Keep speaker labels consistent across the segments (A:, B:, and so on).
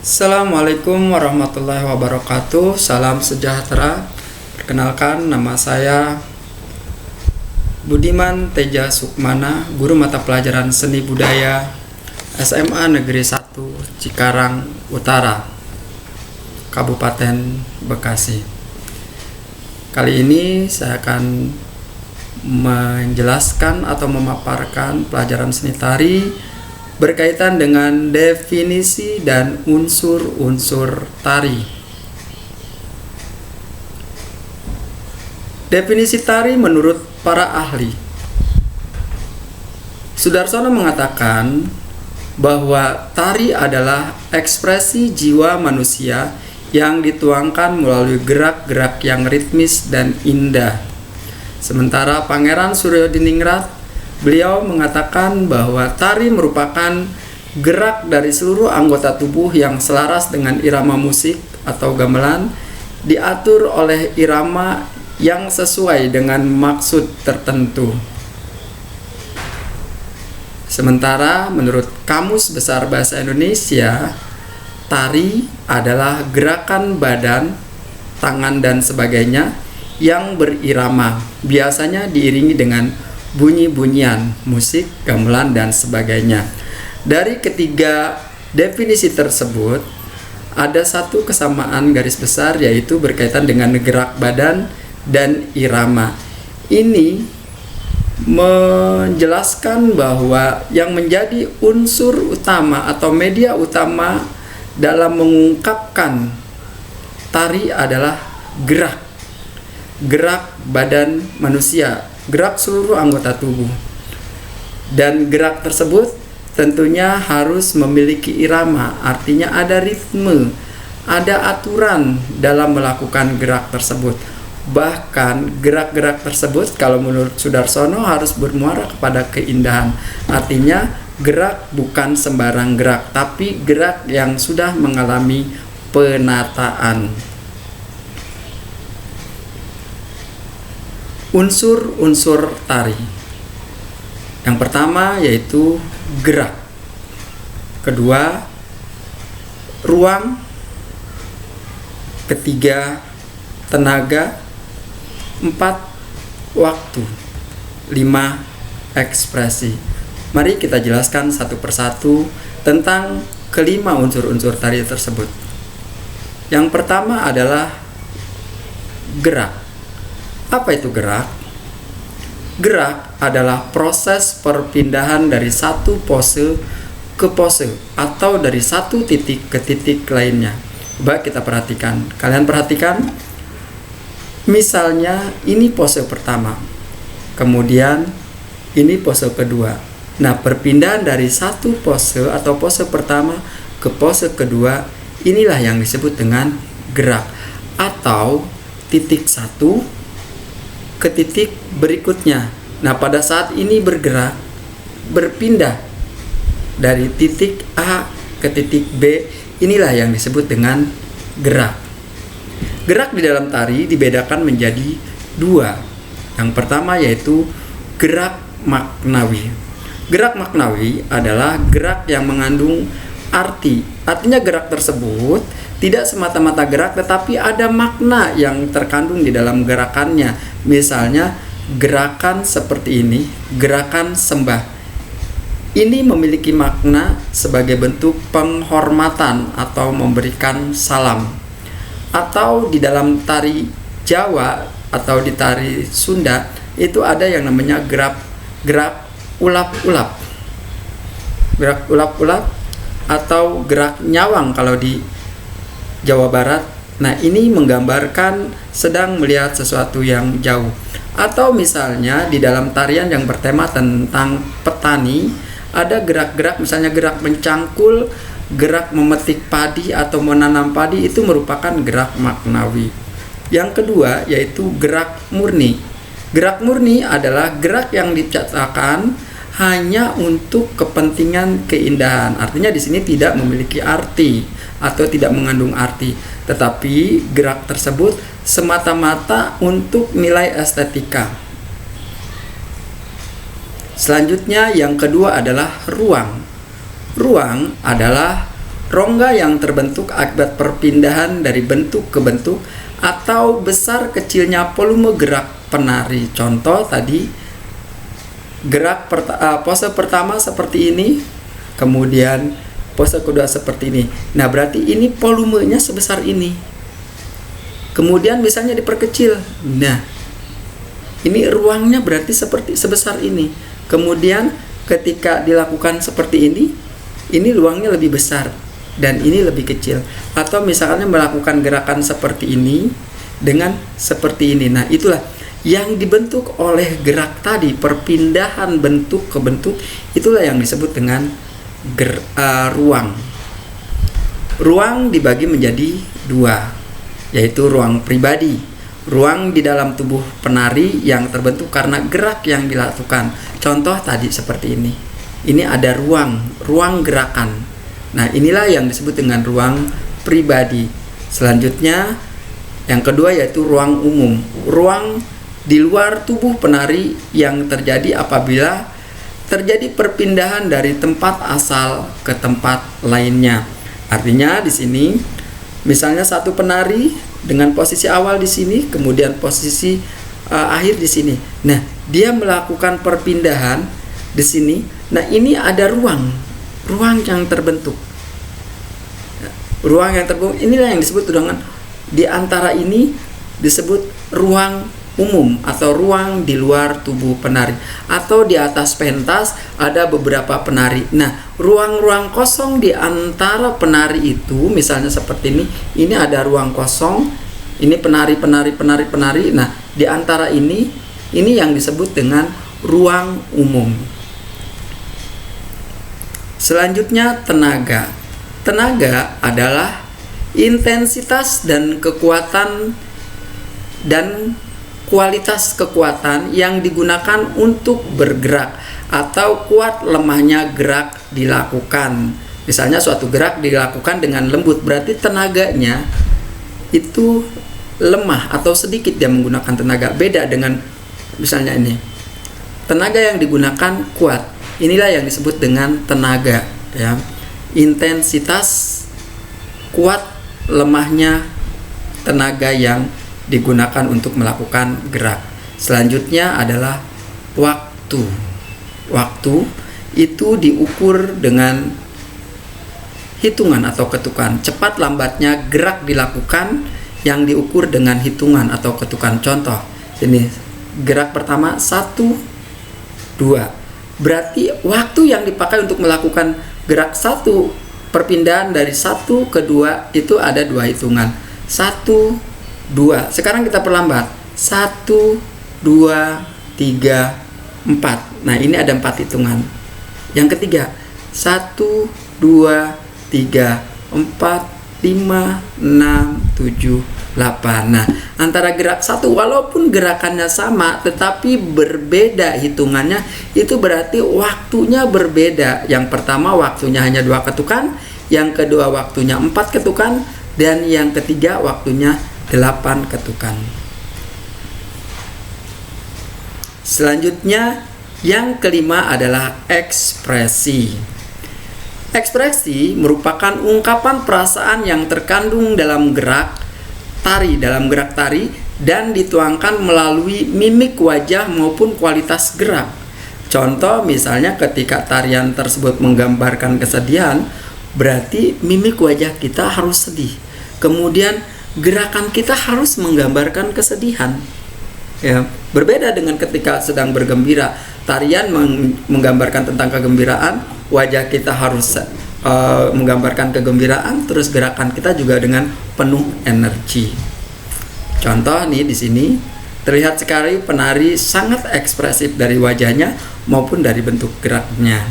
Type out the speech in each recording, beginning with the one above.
A: Assalamualaikum warahmatullahi wabarakatuh. Salam sejahtera. Perkenalkan, nama saya Budiman Teja Sukmana, guru mata pelajaran seni budaya SMA Negeri 1 Cikarang Utara, Kabupaten Bekasi. Kali ini saya akan menjelaskan atau memaparkan pelajaran seni tari berkaitan dengan definisi dan unsur-unsur tari. Definisi tari menurut para ahli. Sudarsono mengatakan bahwa tari adalah ekspresi jiwa manusia yang dituangkan melalui gerak-gerak yang ritmis dan indah. Sementara Pangeran Suryodiningrat, beliau mengatakan bahwa tari merupakan gerak dari seluruh anggota tubuh yang selaras dengan irama musik atau gamelan, diatur oleh irama yang sesuai dengan maksud tertentu. Sementara menurut Kamus Besar Bahasa Indonesia, tari adalah gerakan badan, tangan dan sebagainya yang berirama, biasanya diiringi dengan bunyi-bunyian, musik, gamelan, dan sebagainya. Dari ketiga definisi tersebut, ada satu kesamaan garis besar, yaitu berkaitan dengan gerak badan dan irama. Ini menjelaskan bahwa yang menjadi unsur utama atau media utama dalam mengungkapkan tari adalah gerak badan manusia, gerak seluruh anggota tubuh. Dan gerak tersebut tentunya harus memiliki irama, artinya ada ritme, ada aturan dalam melakukan gerak tersebut. Bahkan gerak-gerak tersebut kalau menurut Sudarsono harus bermuara kepada keindahan. Artinya gerak bukan sembarang gerak, tapi gerak yang sudah mengalami penataan. Unsur-unsur tari. Yang pertama yaitu gerak. Kedua, ruang. Ketiga, tenaga. 4, waktu. 5, ekspresi. Mari kita jelaskan satu persatu tentang kelima unsur-unsur tari tersebut. Yang pertama adalah gerak. Apa itu gerak? Gerak adalah proses perpindahan dari satu pose ke pose atau dari satu titik ke titik lainnya. Coba kita perhatikan. Kalian perhatikan, misalnya ini pose pertama, kemudian ini pose kedua. Nah, perpindahan dari satu pose atau pose pertama ke pose kedua, inilah yang disebut dengan gerak. Atau titik satu ke titik berikutnya. Nah, pada saat ini bergerak, berpindah dari titik A ke titik B, inilah yang disebut dengan gerak. Gerak di dalam tari dibedakan menjadi dua. Yang pertama yaitu gerak maknawi. Gerak maknawi adalah gerak yang mengandung arti. Artinya gerak tersebut tidak semata-mata gerak, tetapi ada makna yang terkandung di dalam gerakannya. Misalnya gerakan seperti ini, gerakan sembah. Ini memiliki makna sebagai bentuk penghormatan atau memberikan salam. Atau di dalam tari Jawa atau di tari Sunda itu ada yang namanya gerak ulap-ulap. Gerak ulap-ulap atau gerak nyawang kalau di Jawa Barat. Nah, ini menggambarkan sedang melihat sesuatu yang jauh. Atau misalnya di dalam tarian yang bertema tentang petani, ada gerak-gerak, misalnya gerak mencangkul, gerak memetik padi atau menanam padi, itu merupakan gerak maknawi. Yang kedua yaitu gerak murni. Gerak murni adalah gerak yang diciptakan hanya untuk kepentingan keindahan. Artinya di sini tidak memiliki arti atau tidak mengandung arti, tetapi gerak tersebut semata-mata untuk nilai estetika. Selanjutnya yang kedua adalah ruang. Ruang adalah rongga yang terbentuk akibat perpindahan dari bentuk ke bentuk, atau besar kecilnya volume gerak penari. Contoh tadi pose pertama seperti ini, kemudian pose kedua seperti ini. Nah, berarti ini volumenya sebesar ini. Kemudian misalnya diperkecil. Nah, ini ruangnya berarti sebesar ini. Kemudian ketika dilakukan seperti ini ruangnya lebih besar dan ini lebih kecil. Atau misalnya melakukan gerakan seperti ini dengan seperti ini. Nah, itulah yang dibentuk oleh gerak tadi, perpindahan bentuk ke bentuk, itulah yang disebut dengan ruang. Ruang dibagi menjadi dua, yaitu ruang pribadi, ruang di dalam tubuh penari yang terbentuk karena gerak yang dilakukan. Contoh tadi seperti ini. Ini ada ruang gerakan. Nah, inilah yang disebut dengan ruang pribadi. Selanjutnya, yang kedua yaitu ruang umum. Ruang di luar tubuh penari yang terjadi apabila terjadi perpindahan dari tempat asal ke tempat lainnya. Artinya di sini, misalnya satu penari dengan posisi awal di sini, kemudian posisi akhir di sini. Nah, dia melakukan perpindahan di sini. Nah, ini ada ruang yang terbentuk. Ruang yang terbentuk inilah yang disebut dengan di antara ini disebut ruang umum atau ruang di luar tubuh penari. Atau di atas pentas ada beberapa penari. Nah, ruang-ruang kosong di antara penari itu misalnya seperti ini ada ruang kosong. Ini penari. Nah, di antara ini yang disebut dengan ruang umum. Selanjutnya tenaga. Tenaga adalah intensitas dan kekuatan dan kualitas kekuatan yang digunakan untuk bergerak atau kuat lemahnya gerak dilakukan. Misalnya suatu gerak dilakukan dengan lembut, berarti tenaganya itu lemah atau sedikit dia menggunakan tenaga. Beda dengan misalnya ini. Tenaga yang digunakan kuat. Inilah yang disebut dengan tenaga, ya. Intensitas, kuat lemahnya tenaga yang digunakan untuk melakukan gerak. Selanjutnya adalah waktu. Waktu itu diukur dengan hitungan atau ketukan. Cepat lambatnya gerak dilakukan yang diukur dengan hitungan atau ketukan. Contoh, ini gerak pertama 1, 2. Berarti waktu yang dipakai untuk melakukan gerak 1, perpindahan dari 1 ke 2 itu ada 2 hitungan. 1, 2. Sekarang kita perlambat. 1, 2, 3, 4. Nah, ini ada 4 hitungan. Yang ketiga, 1, 2, 3, 4, 5, 6, 7, 8. Nah, antara gerak 1 walaupun gerakannya sama tetapi berbeda hitungannya, itu berarti waktunya berbeda. Yang pertama waktunya hanya 2 ketukan, yang kedua waktunya 4 ketukan, dan yang ketiga waktunya 8 ketukan. Selanjutnya yang kelima adalah ekspresi. Ekspresi merupakan ungkapan perasaan yang terkandung dalam gerak tari dan dituangkan melalui mimik wajah maupun kualitas gerak. Contoh misalnya ketika tarian tersebut menggambarkan kesedihan, berarti mimik wajah kita harus sedih. Kemudian gerakan kita harus menggambarkan kesedihan. Ya, berbeda dengan ketika sedang bergembira. Tarian menggambarkan tentang kegembiraan, wajah kita harus menggambarkan kegembiraan, terus gerakan kita juga dengan penuh energi. Contoh nih di sini terlihat sekali penari sangat ekspresif dari wajahnya maupun dari bentuk geraknya.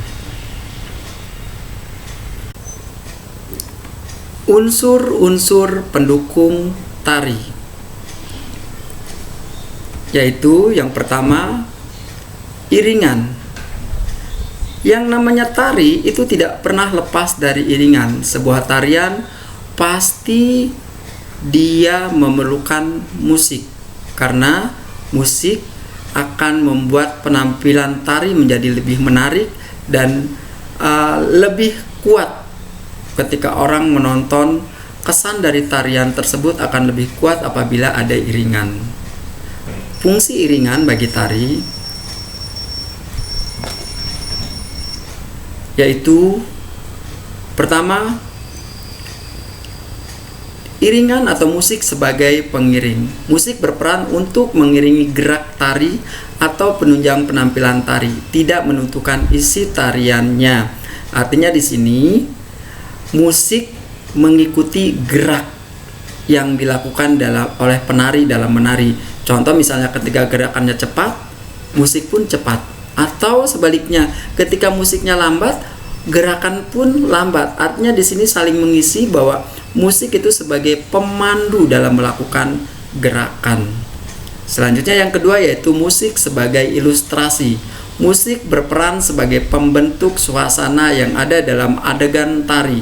A: Unsur-unsur pendukung tari, yaitu yang pertama iringan. Yang namanya tari itu tidak pernah lepas dari iringan. Sebuah tarian pasti dia memerlukan musik, karena musik akan membuat penampilan tari menjadi lebih menarik dan lebih kuat ketika orang menonton, kesan dari tarian tersebut akan lebih kuat apabila ada iringan. Fungsi iringan bagi tari yaitu pertama, iringan atau musik sebagai pengiring. Musik berperan untuk mengiringi gerak tari atau penunjang penampilan tari, tidak menentukan isi tariannya. Artinya di sini musik mengikuti gerak yang dilakukan oleh penari dalam menari. Contoh misalnya ketika gerakannya cepat, musik pun cepat. Atau sebaliknya, ketika musiknya lambat, gerakan pun lambat. Artinya di sini saling mengisi bahwa musik itu sebagai pemandu dalam melakukan gerakan. Selanjutnya yang kedua yaitu musik sebagai ilustrasi. Musik berperan sebagai pembentuk suasana yang ada dalam adegan tari.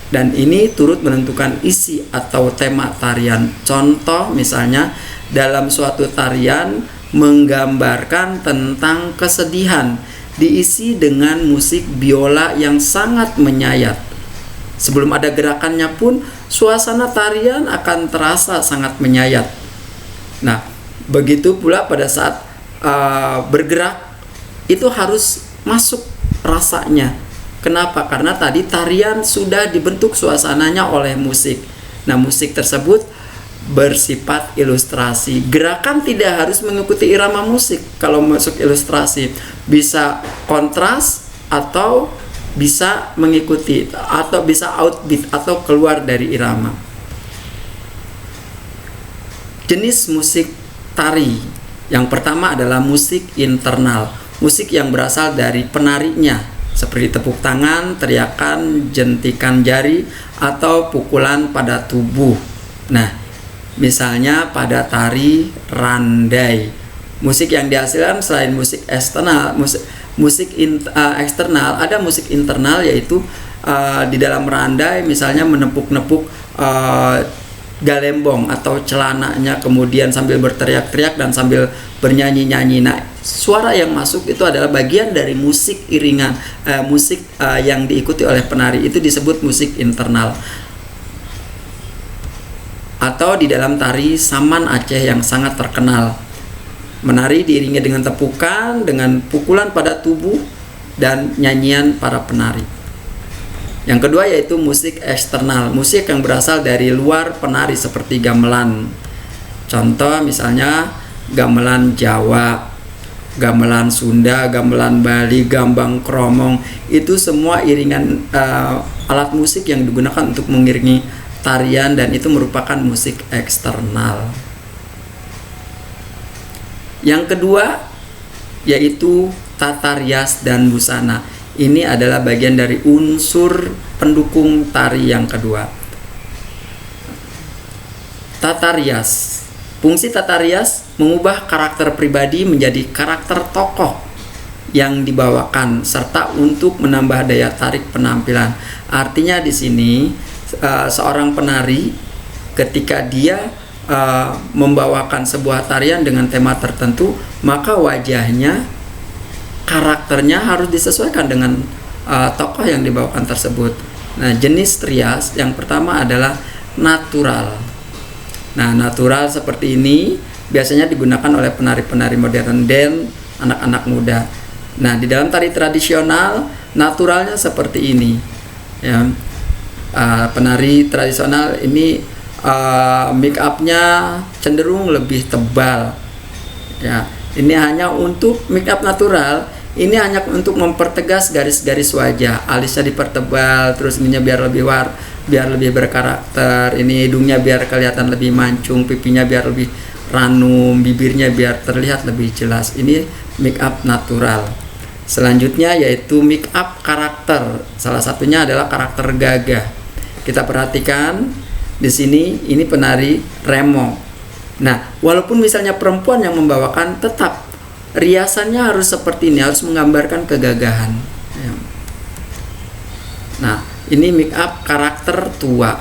A: Dan ini turut menentukan isi atau tema tarian. Contoh misalnya dalam suatu tarian menggambarkan tentang kesedihan, diisi dengan musik biola yang sangat menyayat. Sebelum ada gerakannya pun, suasana tarian akan terasa sangat menyayat. Nah, begitu pula pada saat bergerak, itu harus masuk rasanya. Kenapa? Karena tadi tarian sudah dibentuk suasananya oleh musik. Nah, musik tersebut bersifat ilustrasi. Gerakan tidak harus mengikuti irama musik. Kalau masuk ilustrasi bisa kontras atau bisa mengikuti atau bisa outbeat atau keluar dari irama. Jenis musik tari yang pertama adalah musik internal, musik yang berasal dari penarinya, seperti tepuk tangan, teriakan, jentikan jari, atau pukulan pada tubuh. Nah, misalnya pada tari randai, musik yang dihasilkan selain musik eksternal, eksternal, ada musik internal yaitu di dalam randai misalnya menepuk-nepuk galembong atau celananya, kemudian sambil berteriak-teriak dan sambil bernyanyi-nyanyi. Nah, suara yang masuk itu adalah bagian dari musik iringan, musik yang diikuti oleh penari, itu disebut musik internal. Atau di dalam tari Saman Aceh yang sangat terkenal, menari diiringi dengan tepukan, dengan pukulan pada tubuh dan nyanyian para penari. Yang kedua yaitu musik eksternal, musik yang berasal dari luar penari seperti gamelan. Contoh misalnya gamelan Jawa, gamelan Sunda, gamelan Bali, gambang kromong, itu semua iringan alat musik yang digunakan untuk mengiringi tarian dan itu merupakan musik eksternal. Yang kedua yaitu tata rias dan busana. Ini adalah bagian dari unsur pendukung tari yang kedua. Tata rias. Fungsi tata rias mengubah karakter pribadi menjadi karakter tokoh yang dibawakan serta untuk menambah daya tarik penampilan. Artinya di sini seorang penari ketika dia membawakan sebuah tarian dengan tema tertentu, maka wajahnya, karakternya harus disesuaikan dengan tokoh yang dibawakan tersebut. Nah, jenis rias yang pertama adalah natural. Nah, natural seperti ini biasanya digunakan oleh penari-penari modern dan anak-anak muda. Nah, di dalam tari tradisional, naturalnya seperti ini. Ya. Penari tradisional ini make up-nya cenderung lebih tebal. Ya, ini hanya untuk make up natural. Ini hanya untuk mempertegas garis-garis wajah. Alisnya dipertebal, terus ininya biar lebih berkarakter. Ini hidungnya biar kelihatan lebih mancung, pipinya biar lebih ranum, bibirnya biar terlihat lebih jelas. Ini make up natural. Selanjutnya yaitu make up karakter. Salah satunya adalah karakter gagah. Kita perhatikan di sini, ini penari remo. Nah, walaupun misalnya perempuan yang membawakan, tetap riasannya harus seperti ini, harus menggambarkan kegagahan. Nah, ini make up karakter tua.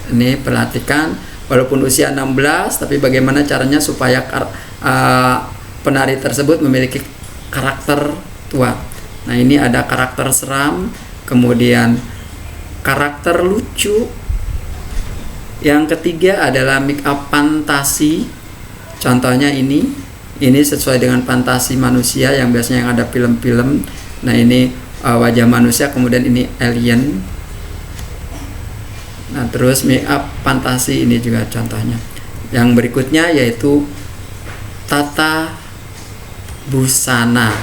A: Ini perhatikan, walaupun usia 16, tapi bagaimana caranya supaya penari tersebut memiliki karakter tua. Nah, ini ada karakter seram, kemudian karakter lucu. Yang ketiga adalah make up fantasi. Contohnya ini sesuai dengan fantasi manusia yang biasanya yang ada film-film. Nah, ini wajah manusia, kemudian ini alien. Nah, terus make up fantasi ini juga contohnya. Yang berikutnya yaitu tata busana.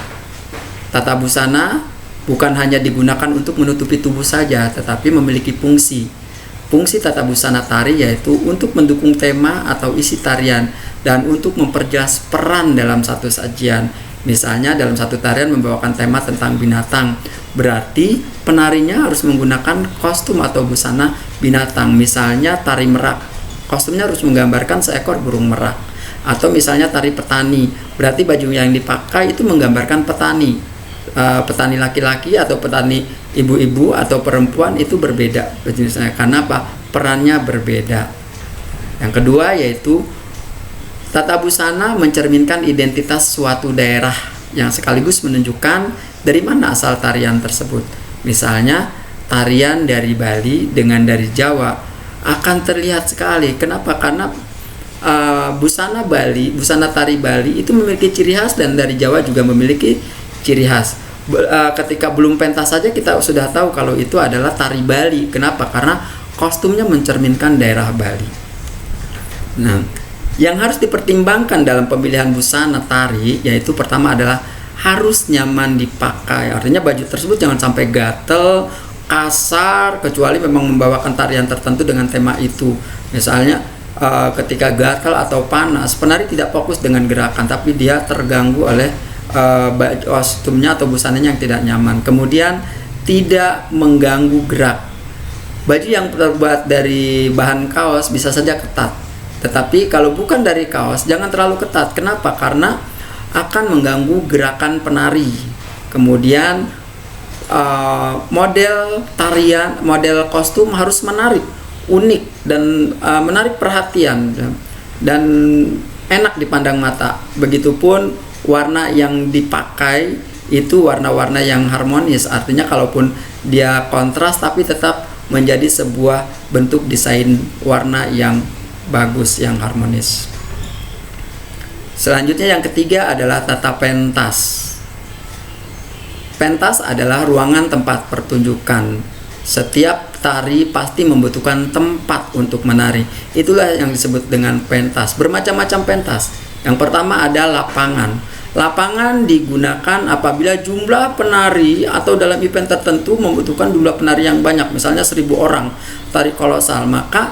A: Tata busana bukan hanya digunakan untuk menutupi tubuh saja, tetapi memiliki fungsi. Fungsi tata busana tari yaitu untuk mendukung tema atau isi tarian dan untuk memperjelas peran dalam satu sajian. Misalnya dalam satu tarian membawakan tema tentang binatang, berarti penarinya harus menggunakan kostum atau busana binatang. Misalnya tari merak, kostumnya harus menggambarkan seekor burung merak. Atau misalnya tari petani, berarti baju yang dipakai itu menggambarkan petani. Petani laki-laki atau petani ibu-ibu atau perempuan itu berbeda jenisnya, karena apa? Perannya berbeda. Yang kedua yaitu tata busana mencerminkan identitas suatu daerah yang sekaligus menunjukkan dari mana asal tarian tersebut. Misalnya tarian dari Bali dengan dari Jawa akan terlihat sekali. Kenapa? Karena busana tari Bali itu memiliki ciri khas dan dari Jawa juga memiliki ciri khas. Ketika belum pentas saja kita sudah tahu kalau itu adalah tari Bali. Kenapa? Karena kostumnya mencerminkan daerah Bali. Nah, yang harus dipertimbangkan dalam pemilihan busana tari yaitu pertama adalah harus nyaman dipakai. Artinya baju tersebut jangan sampai gatel, kasar, kecuali memang membawakan tarian tertentu dengan tema itu. Misalnya ketika gatal atau panas, penari tidak fokus dengan gerakan, tapi dia terganggu oleh kostumnya atau busananya yang tidak nyaman. Kemudian tidak mengganggu gerak. Baju yang terbuat dari bahan kaos bisa saja ketat, tetapi kalau bukan dari kaos jangan terlalu ketat. Kenapa? Karena akan mengganggu gerakan penari. Kemudian model tarian, model kostum harus menarik, unik dan menarik perhatian dan enak dipandang mata. Begitupun warna yang dipakai itu warna-warna yang harmonis. Artinya kalaupun dia kontras tapi tetap menjadi sebuah bentuk desain warna yang bagus, yang harmonis. Selanjutnya yang ketiga adalah tata pentas. Pentas adalah ruangan tempat pertunjukan. Setiap tari pasti membutuhkan tempat untuk menari. Itulah yang disebut dengan pentas. Bermacam-macam pentas. Yang pertama ada lapangan. Lapangan digunakan apabila jumlah penari atau dalam event tertentu membutuhkan jumlah penari yang banyak, misalnya 1.000 orang tari kolosal, maka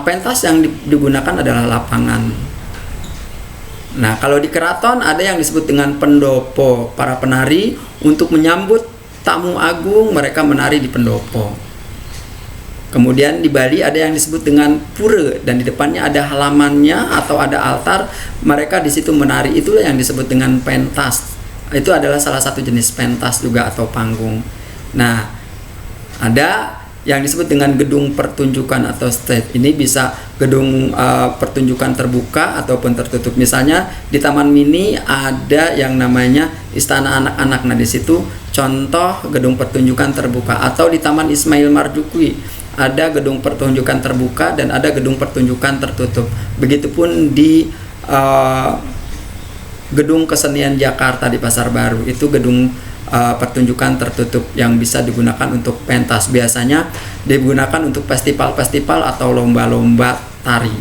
A: pentas yang digunakan adalah lapangan. Nah, kalau di keraton ada yang disebut dengan pendopo. Para penari untuk menyambut tamu agung mereka menari di pendopo. Kemudian di Bali ada yang disebut dengan pura dan di depannya ada halamannya atau ada altar, mereka di situ menari. Itulah yang disebut dengan pentas. Itu adalah salah satu jenis pentas juga atau panggung. Nah, ada yang disebut dengan gedung pertunjukan atau stage. Ini bisa gedung pertunjukan terbuka ataupun tertutup. Misalnya di Taman Mini ada yang namanya Istana Anak-anak. Nah, di situ contoh gedung pertunjukan terbuka. Atau di Taman Ismail Marzuki ada gedung pertunjukan terbuka dan ada gedung pertunjukan tertutup. Begitupun di gedung kesenian Jakarta di Pasar Baru, itu gedung pertunjukan tertutup yang bisa digunakan untuk pentas. Biasanya digunakan untuk festival-festival atau lomba-lomba tari.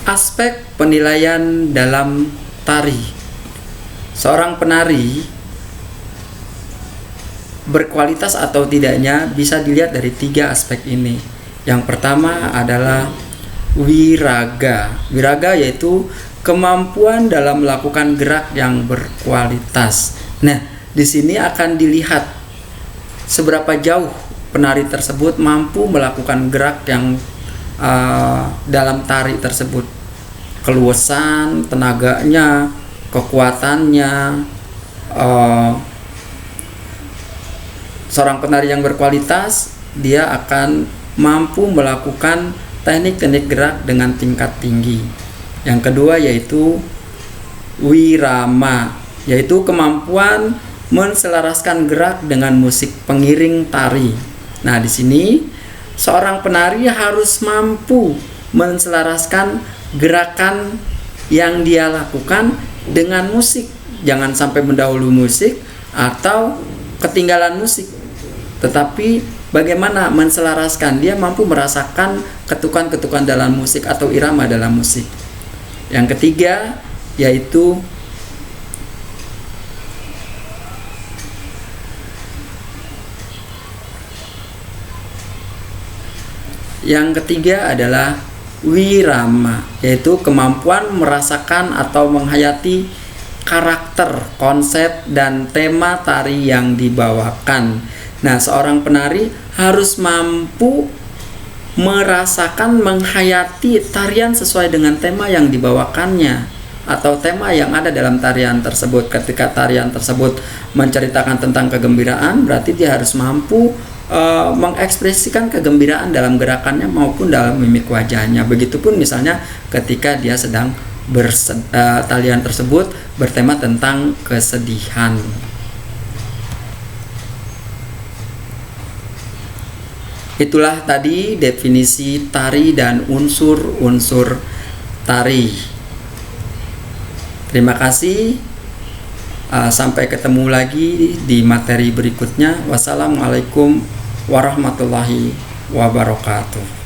A: Aspek penilaian dalam tari. Seorang penari berkualitas atau tidaknya bisa dilihat dari 3 aspek ini. Yang pertama adalah wiraga. Wiraga yaitu kemampuan dalam melakukan gerak yang berkualitas. Nah, di sini akan dilihat seberapa jauh penari tersebut mampu melakukan gerak yang dalam tari tersebut. Keluasan, tenaganya, kekuatannya. Seorang penari yang berkualitas, dia akan mampu melakukan teknik-teknik gerak dengan tingkat tinggi. Yang kedua yaitu wirama, yaitu kemampuan menselaraskan gerak dengan musik pengiring tari. Nah, di sini seorang penari harus mampu menselaraskan gerakan yang dia lakukan dengan musik. Jangan sampai mendahului musik atau ketinggalan musik. Tetapi bagaimana menselaraskan? Dia mampu merasakan ketukan-ketukan dalam musik atau irama dalam musik. Yang ketiga yaitu adalah wirama, yaitu kemampuan merasakan atau menghayati karakter, konsep, dan tema tari yang dibawakan. Nah, seorang penari harus mampu merasakan, menghayati tarian sesuai dengan tema yang dibawakannya atau tema yang ada dalam tarian tersebut. Ketika tarian tersebut menceritakan tentang kegembiraan, berarti dia harus mampu mengekspresikan kegembiraan dalam gerakannya maupun dalam mimik wajahnya. Begitupun misalnya ketika dia sedang tarian tersebut bertema tentang kesedihan. Itulah tadi definisi tari dan unsur-unsur tari. Terima kasih. Sampai ketemu lagi di materi berikutnya. Wassalamualaikum warahmatullahi wabarakatuh.